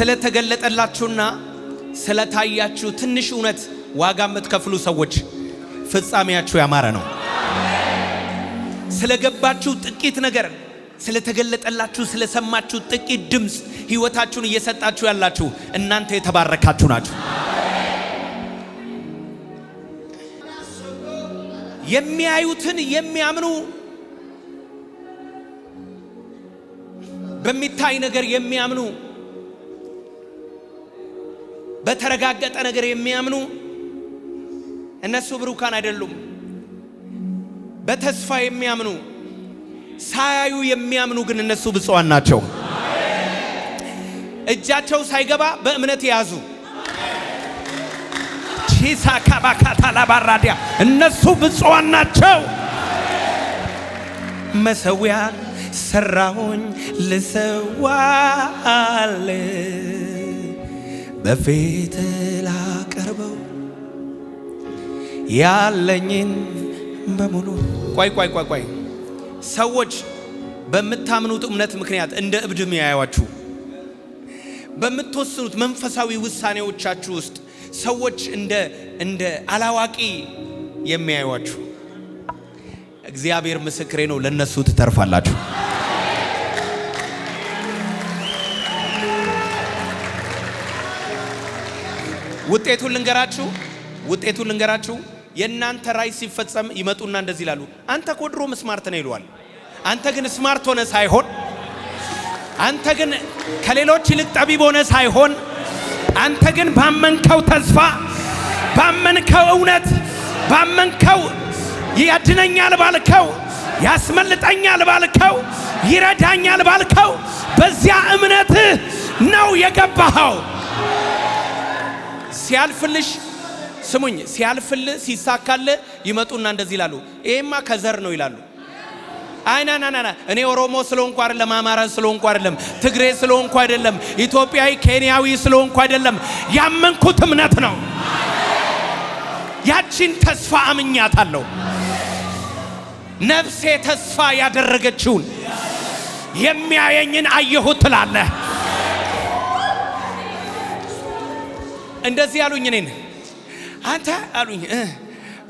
ስለተገለጠላችሁና ስለታያችሁ ትንሽ እውነት ዋጋ የምትከፍሉ ሰዎች ፍጻሜያችሁ ያማረ ነው። ስለገባችሁ ጥቂት ነገር፣ ስለተገለጠላችሁ ስለሰማችሁ ጥቂት ድምጽ ህይወታችሁን እየሰጣችሁ ያላችሁ እናንተ የተባረካችሁ ናችሁ። የሚያዩትን የሚያምኑ በሚታይ ነገር የሚያምኑ በተረጋገጠ ነገር የሚያምኑ እነሱ ብሩካን አይደሉም። በተስፋ የሚያምኑ ሳያዩ የሚያምኑ ግን እነሱ ብፁዓን ናቸው። እጃቸው ሳይገባ በእምነት ያዙ። ቺሳካ ባካታላ ባራዲያ እነሱ ብፁዓን ናቸው። መሰዊያን ሰራሁኝ ልሰዋል በፊት ላቀርበው ያለኝን በሙሉ። ቆይ ሰዎች በምታምኑት እምነት ምክንያት እንደ እብድም ያያዋችሁ፣ በምትወስኑት መንፈሳዊ ውሳኔዎቻችሁ ውስጥ ሰዎች እንደ አላዋቂ የሚያዩዋችሁ፣ እግዚአብሔር ምስክሬ ነው፣ ለነሱ ትተርፋላችሁ። ውጤቱን ልንገራችሁ። የእናንተ ራይ ሲፈጸም ይመጡና እንደዚህ ይላሉ፣ አንተ እኮ ድሮም ስማርት ነህ ይሏል። አንተ ግን ስማርት ሆነ ሳይሆን፣ አንተ ግን ከሌሎች ይልቅ ጠቢብ ሆነ ሳይሆን፣ አንተ ግን ባመንከው ተስፋ፣ ባመንከው እውነት፣ ባመንከው ያድነኛል ባልከው፣ ያስመልጠኛል ባልከው፣ ይረዳኛል ባልከው በዚያ እምነት ነው የገባኸው። ሲያልፍልሽ ስሙኝ፣ ሲያልፍልህ ሲሳካልህ ይመጡና እንደዚህ ይላሉ፣ ይሄማ ከዘር ነው ይላሉ። አይናና እኔ ኦሮሞ ስለሆንኩ አይደለም፣ አማራ ስለሆንኩ አይደለም፣ ትግሬ ስለሆንኩ አይደለም፣ ኢትዮጵያዊ ኬንያዊ ስለሆንኩ አይደለም፣ ያመንኩት እምነት ነው። ያቺን ተስፋ አምኛታለሁ። ነፍሴ ተስፋ ያደረገችውን የሚያየኝን አየሁት ትላለህ። እንደዚህ ያሉኝ እኔን አንተ አሉኝ፣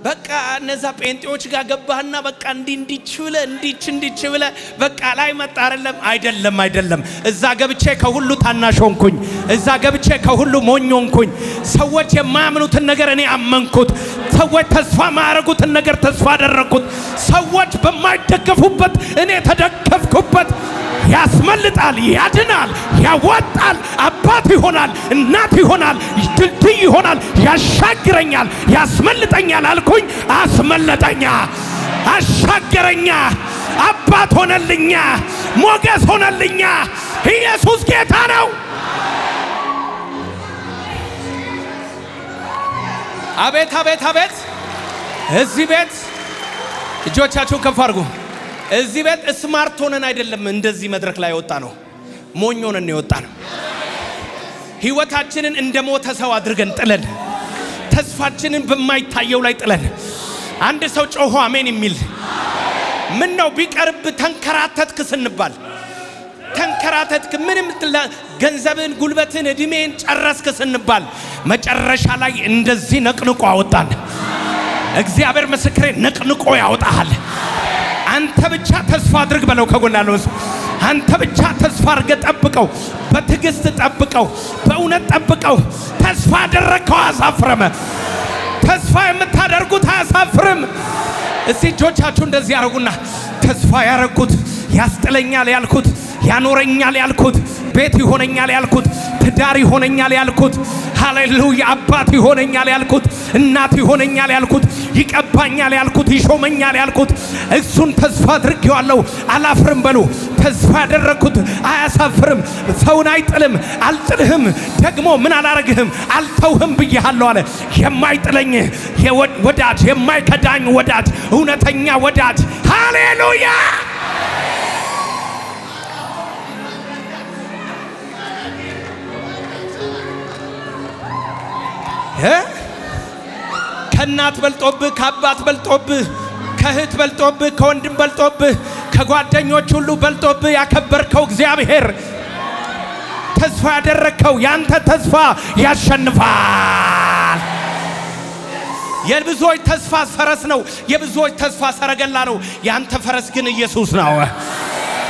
በቃ እነዛ ጴንጤዎች ጋር ገባህና በቃ እንዲች ብለ በቃ ላይ መጣ አይደለም። እዛ ገብቼ ከሁሉ ታናሽ ሆንኩኝ። እዛ ገብቼ ከሁሉ ሞኝ ሆንኩኝ። ሰዎች የማያምኑትን ነገር እኔ አመንኩት። ሰዎች ተስፋ ማያረጉትን ነገር ተስፋ አደረኩት። ሰዎች በማይደገፉበት እኔ ተደገፍኩበት። ያስመልጣል፣ ያድናል፣ ያወጣል፣ አባት ይሆናል፣ እናት ይሆናል፣ ድልድይ ይሆናል፣ ያሻግረኛል፣ ያስመልጠኛል አልኩኝ። አስመለጠኛ፣ አሻገረኛ፣ አባት ሆነልኛ፣ ሞገስ ሆነልኛ። ኢየሱስ ጌታ ነው። አቤት አቤት አቤት! እዚህ ቤት እጆቻችሁን ከፍ አድርጉ። እዚህ ቤት ስማርት ሆነን አይደለም እንደዚህ መድረክ ላይ ወጣ ነው፣ ሞኝ ሆነን የወጣ ነው። ህይወታችንን እንደ ሞተ ሰው አድርገን ጥለን፣ ተስፋችንን በማይታየው ላይ ጥለን፣ አንድ ሰው ጮሆ አሜን የሚል ምን ነው ቢቀርብ ተንከራተትክ ስንባል፣ ተንከራተትክ ምንም ገንዘብን፣ ጉልበትን፣ እድሜን ጨረስክ ስንባል መጨረሻ ላይ እንደዚህ ነቅንቆ አወጣን። እግዚአብሔር ምስክሬ ነቅንቆ ያወጣሃል። አንተ ብቻ ተስፋ አድርግ በለው። ከጎን ያለው አንተ ብቻ ተስፋ አድርገ ጠብቀው፣ በትዕግስት ጠብቀው፣ በእውነት ጠብቀው። ተስፋ ያደረግከው አያሳፍርም። ተስፋ የምታደርጉት አያሳፍርም። እስቲ እጆቻችሁ እንደዚህ ያረጉና ተስፋ ያረኩት፣ ያስጥለኛል ያልኩት፣ ያኖረኛል ያልኩት፣ ቤት ይሆነኛል ያልኩት፣ ትዳር ይሆነኛል ያልኩት፣ ሃሌሉያ አባት ይሆነኛል ያልኩት፣ እናት ይሆነኛል ያልኩት፣ ይቀባኛል ያልኩት፣ ይሾመኛል ያልኩት እሱን ተስፋ አድርጌዋለሁ። አላፍርም በሉ። ተስፋ ያደረኩት አያሳፍርም። ሰውን አይጥልም። አልጥልህም፣ ደግሞ ምን አላረግህም፣ አልተውህም ብዬሃለሁ አለ። የማይጥለኝ ወዳጅ፣ የማይከዳኝ ወዳጅ፣ እውነተኛ ወዳጅ። ሃሌሉያ! ከእናት በልጦብህ፣ ከአባት በልጦብህ፣ ከእህት በልጦብህ፣ ከወንድም በልጦብህ፣ ከጓደኞች ሁሉ በልጦብህ ያከበርከው እግዚአብሔር ተስፋ ያደረከው ያንተ ተስፋ ያሸንፋል። የብዙዎች ተስፋ ፈረስ ነው። የብዙዎች ተስፋ ሰረገላ ነው። ያንተ ፈረስ ግን ኢየሱስ ነው።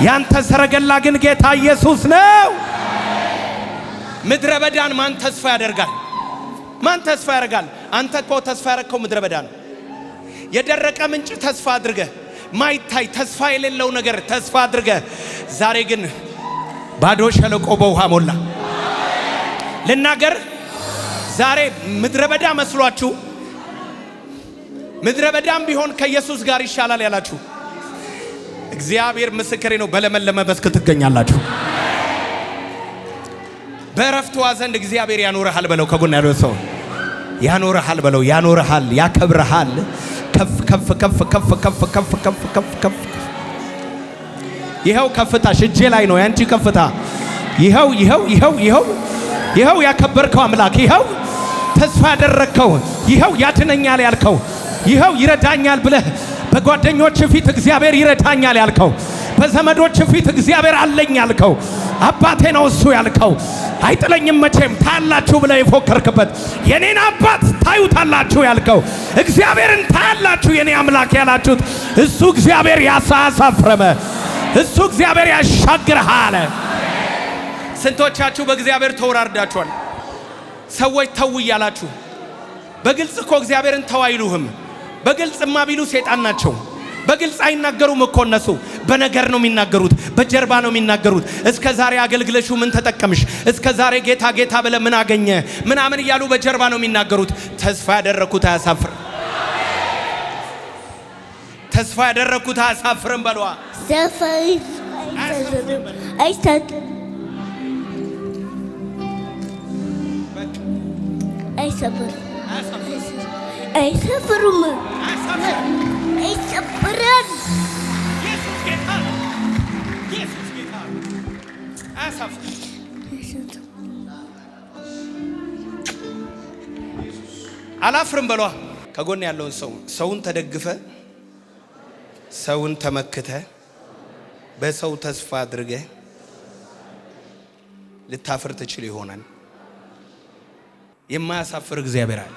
ያንተ ሰረገላ ግን ጌታ ኢየሱስ ነው። ምድረ በዳን ማን ተስፋ ያደርጋል? ማን ተስፋ ያደርጋል? አንተ እኮ ተስፋ ያደረከው ምድረ በዳ ነው። የደረቀ ምንጭ ተስፋ አድርገ ማይታይ ተስፋ የሌለው ነገር ተስፋ አድርገ ዛሬ ግን ባዶ ሸለቆ በውሃ ሞላ። ልናገር ዛሬ ምድረ በዳ መስሏችሁ ምድረ በዳም ቢሆን ከኢየሱስ ጋር ይሻላል ያላችሁ እግዚአብሔር ምስክሬ ነው። በለመለመ መስክ ትገኛላችሁ። በእረፍቷ ዘንድ እግዚአብሔር ያኖርሃል በለው። ከጎን ያለው ሰው ያኖርሃል በለው። ያኖርሃል፣ ያከብርሃል። ከፍ ከፍ ከፍ ከፍ ከፍ ከፍ ከፍ ከፍ ከፍ ይኸው ከፍታሽ እጄ ላይ ነው ያንቺ ከፍታ። ይኸው ይኸው ይኸው ይኸው ይኸው ያከበርከው አምላክ ይኸው ተስፋ ያደረከው ይኸው ያድነኛል ያልከው ይኸው ይረዳኛል ብለህ በጓደኞች ፊት እግዚአብሔር ይረዳኛል ያልከው በዘመዶች ፊት እግዚአብሔር አለኝ ያልከው አባቴ ነው እሱ ያልከው አይጥለኝም መቼም ታያላችሁ ብለህ የፎከርክበት የኔን አባት ታዩታላችሁ ያልከው እግዚአብሔርን ታያላችሁ የኔ አምላክ ያላችሁት እሱ እግዚአብሔር ያሳፍረመ እሱ እግዚአብሔር ያሻግርሃል። ስንቶቻችሁ በእግዚአብሔር ተወራርዳችኋል? ሰዎች ተው እያላችሁ በግልጽ እኮ እግዚአብሔርን ተው አይሉህም። በግልጽማ ቢሉ ሰይጣን ናቸው። በግልጽ አይናገሩም እኮ እነሱ በነገር ነው የሚናገሩት፣ በጀርባ ነው የሚናገሩት። እስከ ዛሬ አገልግለሹ ምን ተጠቀምሽ? እስከ ዛሬ ጌታ ጌታ ብለ ምን አገኘ ምናምን እያሉ በጀርባ ነው የሚናገሩት። ተስፋ ያደረኩት አያሳፍር። ተስፋ ያደረኩት አያሳፍርም በሏ። አይሰፍሩም። አይሰፍራል። ኢየሱስ ጌታ ነው። ኢየሱስ ጌታ ነው። አያሳፍር። አላፍርም በሏ። ከጎን ያለውን ሰውን ተደግፈ ሰውን ተመክተ በሰው ተስፋ አድርገ ልታፍር ትችል ይሆናል። የማያሳፍር እግዚአብሔር አለ።